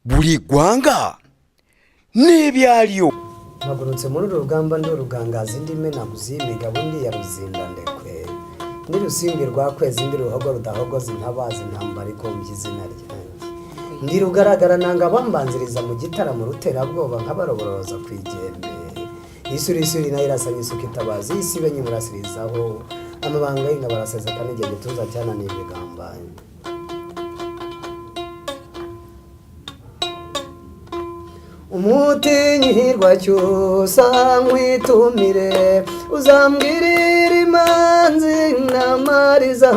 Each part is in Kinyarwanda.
buri gwanga n'ibyariyo mpagurutse muri uru rugamba ndi urugangaza indi mena muzimigabo ndi ya ruzinda ndekwe ndi rusimbi rwa kwezi ndi ruhogo rudahogoza intabazi ntambara ikombye izina ryanjye ndi rugaragara nanga bambanziriza mu gitaramo ruterabwoba nk'abaroboroza kwigembe isurisuri nayo irasanye isuka itabazi isibe nyimurasirizaho amabanga y'inka baraseza kandi igihe gituza cyananiye ibigambanye umutinyirwa cyusa nkwitumire uzambwirira imanzi namariza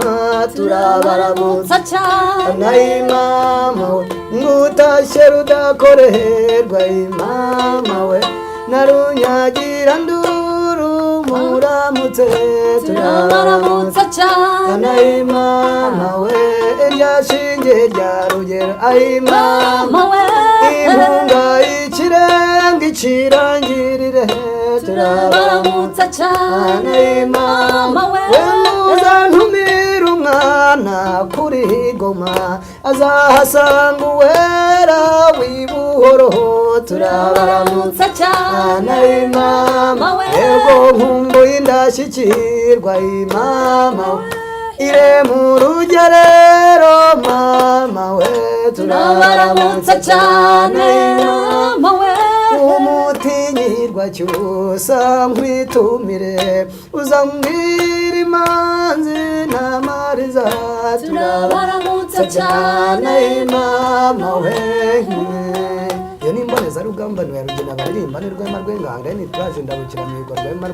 turabaramutsa cyane imama we ngutashye rudakorerwa imama we narunyagira nduru muramutse turabaramutsa cyane imama we ryashinge rya rugero ayimama we impunga ikirenga ikirangirire turabaramutsa cyane imama we uzantumira umwana kuri goma azahasanga uwera w'ibuhoro turabaramutsa cyane imama we ego nkumbuye indashyikirwa imama we ire mu rugerero mama we turabaramutsa cyane mama we umutinyirwa cyusa nkwitumire uzambwira imanzi namariza turabaramutsa cyane mama we iyo ni imboneza rugamba ya rugina baririmba ni rwema rw'inganga nitwaje ndabukira mihigo rwema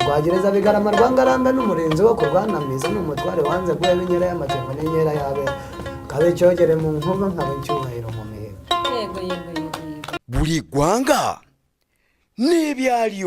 rwagereza bigarama rwangarambe n'umurinzi wo kurwanamiza n'umutware wanze guheba inkera y'amakenga n'inkera yabe kabe cyogere mu nkuba nkabe cyubahiro mu mihigo buri gwanga n'ibyariyo